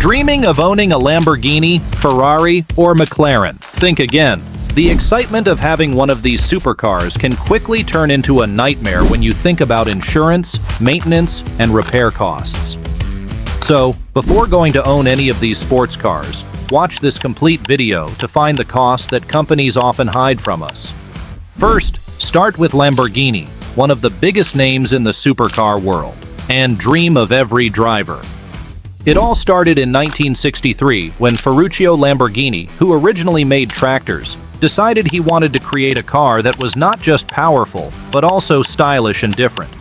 Dreaming of owning a Lamborghini, Ferrari, or McLaren? Think again. The excitement of having one of these supercars can quickly turn into a nightmare when you think about insurance, maintenance, and repair costs. So, before going to own any of these sports cars, watch this complete video to find the costs that companies often hide from us. First, start with Lamborghini, one of the biggest names in the supercar world, and dream of every driver. It all started in 1963 when Ferruccio Lamborghini, who originally made tractors, decided he wanted to create a car that was not just powerful, but also stylish and different.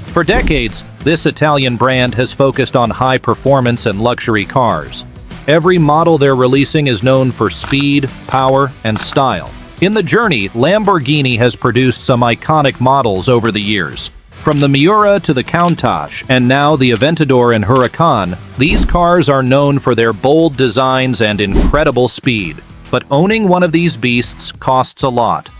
For decades, this Italian brand has focused on high performance and luxury cars. Every model they're releasing is known for speed, power, and style. In the journey, Lamborghini has produced some iconic models over the years. From the Miura to the Countach, and now the Aventador and Huracan, these cars are known for their bold designs and incredible speed. But owning one of these beasts costs a lot.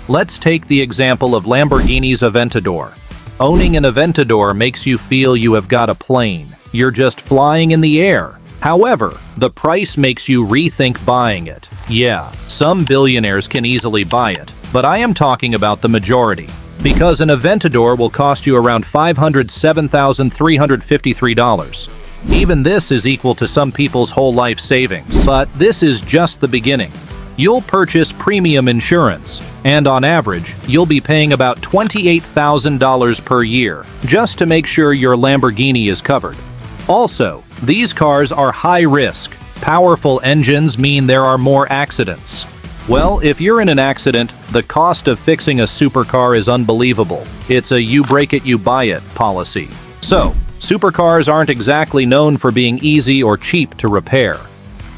Let's take the example of Lamborghini's Aventador. Owning an Aventador makes you feel you have got a plane. You're just flying in the air. However, the price makes you rethink buying it. Yeah, some billionaires can easily buy it, but I am talking about the majority. Because an Aventador will cost you around $507,353. Even this is equal to some people's whole life savings. But this is just the beginning. You'll purchase premium insurance, and on average, you'll be paying about $28,000 per year just to make sure your Lamborghini is covered. Also, these cars are high risk. Powerful engines mean there are more accidents. Well, if you're in an accident, the cost of fixing a supercar is unbelievable. It's a you break it, you buy it policy. So, supercars aren't exactly known for being easy or cheap to repair.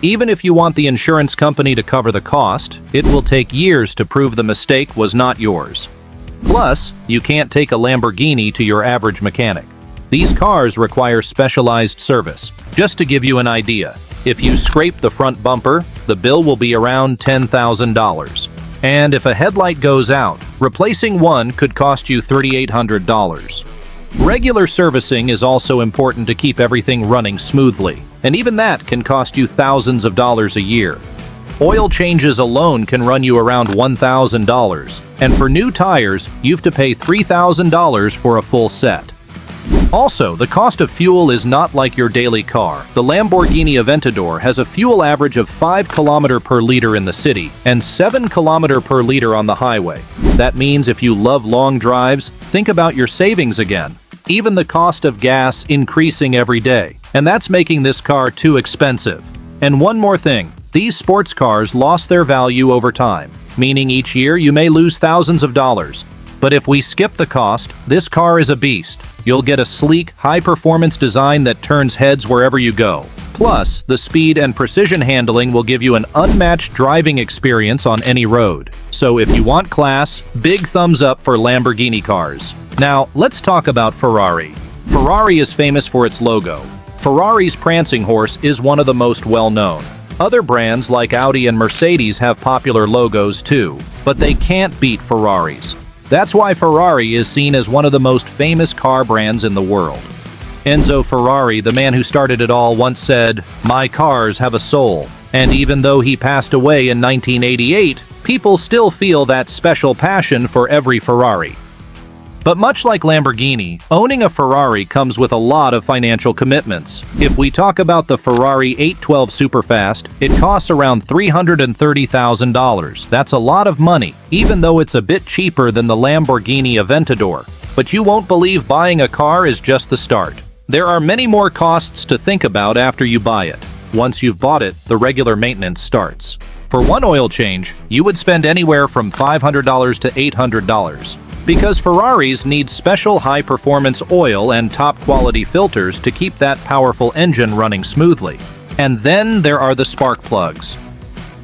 Even if you want the insurance company to cover the cost, it will take years to prove the mistake was not yours. Plus, you can't take a Lamborghini to your average mechanic. These cars require specialized service. Just to give you an idea, if you scrape the front bumper, the bill will be around $10,000. And if a headlight goes out, replacing one could cost you $3,800. Regular servicing is also important to keep everything running smoothly, and even that can cost you thousands of dollars a year. Oil changes alone can run you around $1,000, and for new tires, you have to pay $3,000 for a full set. Also, the cost of fuel is not like your daily car. The Lamborghini Aventador has a fuel average of 5 km per liter in the city and 7 km per liter on the highway. That means if you love long drives, think about your savings again. Even the cost of gas increasing every day, and that's making this car too expensive. And one more thing, these sports cars lost their value over time, meaning each year you may lose thousands of dollars. But if we skip the cost, this car is a beast. You'll get a sleek, high-performance design that turns heads wherever you go. Plus, the speed and precision handling will give you an unmatched driving experience on any road. So if you want class, big thumbs up for Lamborghini cars. Now, let's talk about Ferrari. Ferrari is famous for its logo. Ferrari's prancing horse is one of the most well-known. Other brands like Audi and Mercedes have popular logos too, but they can't beat Ferrari's. That's why Ferrari is seen as one of the most famous car brands in the world. Enzo Ferrari, the man who started it all, once said, "My cars have a soul." And even though he passed away in 1988, people still feel that special passion for every Ferrari. But much like Lamborghini, owning a Ferrari comes with a lot of financial commitments. If we talk about the Ferrari 812 Superfast, it costs around $330,000. That's a lot of money, even though it's a bit cheaper than the Lamborghini Aventador. But you won't believe buying a car is just the start. There are many more costs to think about after you buy it. Once you've bought it, the regular maintenance starts. For one oil change, you would spend anywhere from $500 to $800. Because Ferraris need special high-performance oil and top-quality filters to keep that powerful engine running smoothly. And then there are the spark plugs.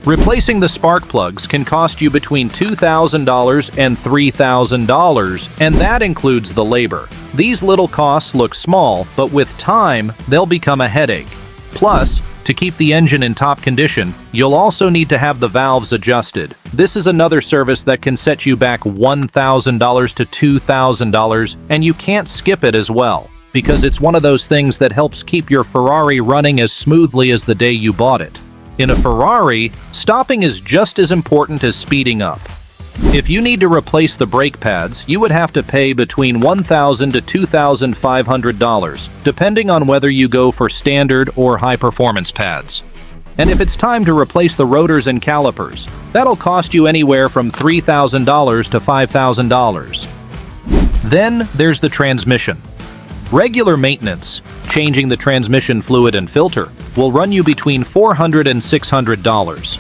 Replacing the spark plugs can cost you between $2,000 and $3,000, and that includes the labor. These little costs look small, but with time, they'll become a headache. Plus, to keep the engine in top condition, you'll also need to have the valves adjusted. This is another service that can set you back $1,000 to $2,000, and you can't skip it as well. because it's one of those things that helps keep your Ferrari running as smoothly as the day you bought it. In a Ferrari, stopping is just as important as speeding up. If you need to replace the brake pads, you would have to pay between $1,000 to $2,500, depending on whether you go for standard or high-performance pads. And if it's time to replace the rotors and calipers, that'll cost you anywhere from $3,000 to $5,000. Then there's the transmission. Regular maintenance, changing the transmission fluid and filter, will run you between $400 and $600.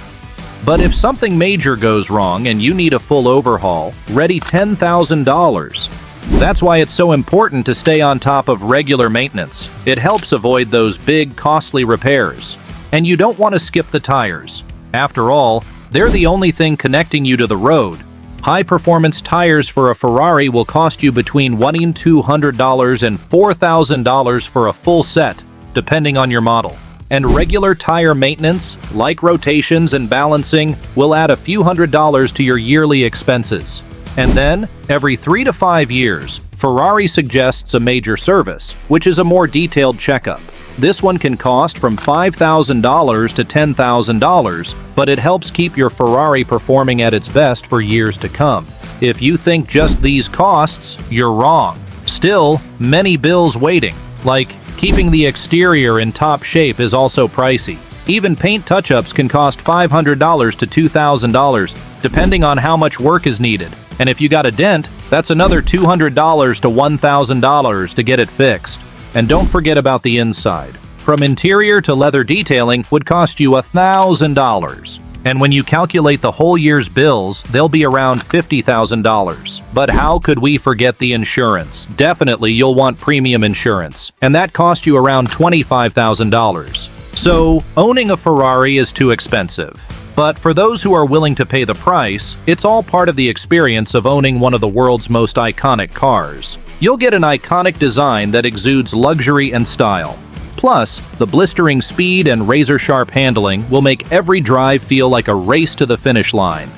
But if something major goes wrong and you need a full overhaul, ready $10,000. That's why it's so important to stay on top of regular maintenance. It helps avoid those big, costly repairs. And you don't want to skip the tires. After all, they're the only thing connecting you to the road. High-performance tires for a Ferrari will cost you between $1,200 and $4,000 for a full set, depending on your model. And regular tire maintenance, like rotations and balancing, will add a few $100s to your yearly expenses. And then, every 3 to 5 years, Ferrari suggests a major service, which is a more detailed checkup. This one can cost from $5,000 to $10,000, but it helps keep your Ferrari performing at its best for years to come. If you think just these costs, you're wrong. Still, many bills waiting, like keeping the exterior in top shape is also pricey. Even paint touch-ups can cost $500 to $2,000, depending on how much work is needed. And if you got a dent, that's another $200 to $1,000 to get it fixed. And don't forget about the inside. From interior to leather detailing would cost you $1,000. And when you calculate the whole year's bills, they'll be around $50,000. But how could we forget the insurance? Definitely you'll want premium insurance, and that costs you around $25,000. So, owning a Ferrari is too expensive. But for those who are willing to pay the price, it's all part of the experience of owning one of the world's most iconic cars. You'll get an iconic design that exudes luxury and style. Plus, the blistering speed and razor-sharp handling will make every drive feel like a race to the finish line.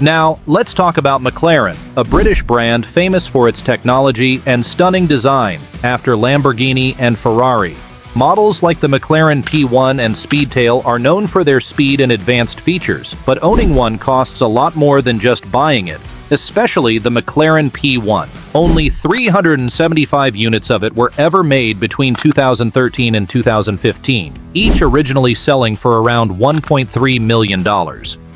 Now, let's talk about McLaren, a British brand famous for its technology and stunning design, after Lamborghini and Ferrari. Models like the McLaren P1 and Speedtail are known for their speed and advanced features, but owning one costs a lot more than just buying it, especially the McLaren P1. Only 375 units of it were ever made between 2013 and 2015, each originally selling for around $1.3 million.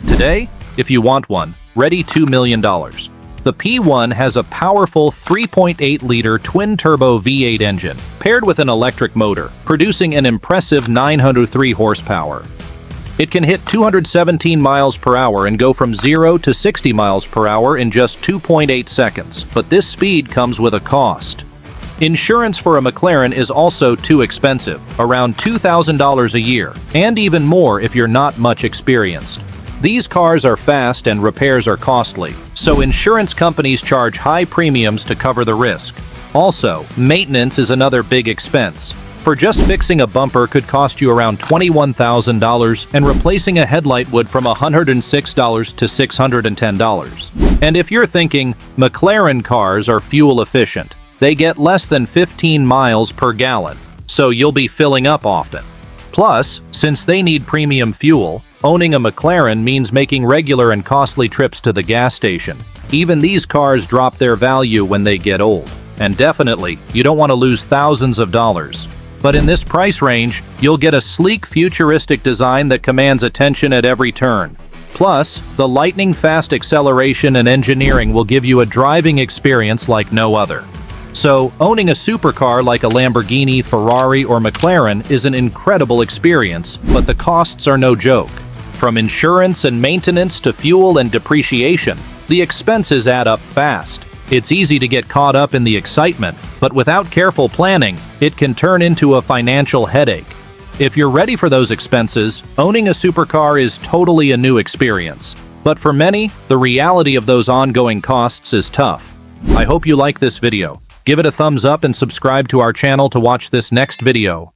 Today, if you want one, ready $2 million. The P1 has a powerful 3.8-liter twin-turbo V8 engine, paired with an electric motor, producing an impressive 903 horsepower. It can hit 217 miles per hour and go from 0 to 60 miles per hour in just 2.8 seconds, but this speed comes with a cost. Insurance for a McLaren is also too expensive, around $2,000 a year, and even more if you're not much experienced. These cars are fast and repairs are costly, so insurance companies charge high premiums to cover the risk. Also, maintenance is another big expense. For just fixing a bumper could cost you around $21,000, and replacing a headlight would from $106 to $610. And if you're thinking, McLaren cars are fuel efficient, they get less than 15 miles per gallon, so you'll be filling up often. Plus, since they need premium fuel, owning a McLaren means making regular and costly trips to the gas station. Even these cars drop their value when they get old. And definitely, you don't want to lose thousands of dollars. But in this price range, you'll get a sleek, futuristic design that commands attention at every turn. Plus, the lightning-fast acceleration and engineering will give you a driving experience like no other. So, owning a supercar like a Lamborghini, Ferrari, or McLaren is an incredible experience, but the costs are no joke. From insurance and maintenance to fuel and depreciation, the expenses add up fast. It's easy to get caught up in the excitement, but without careful planning, it can turn into a financial headache. If you're ready for those expenses, owning a supercar is totally a new experience. But for many, the reality of those ongoing costs is tough. I hope you like this video. Give it a thumbs up and subscribe to our channel to watch this next video.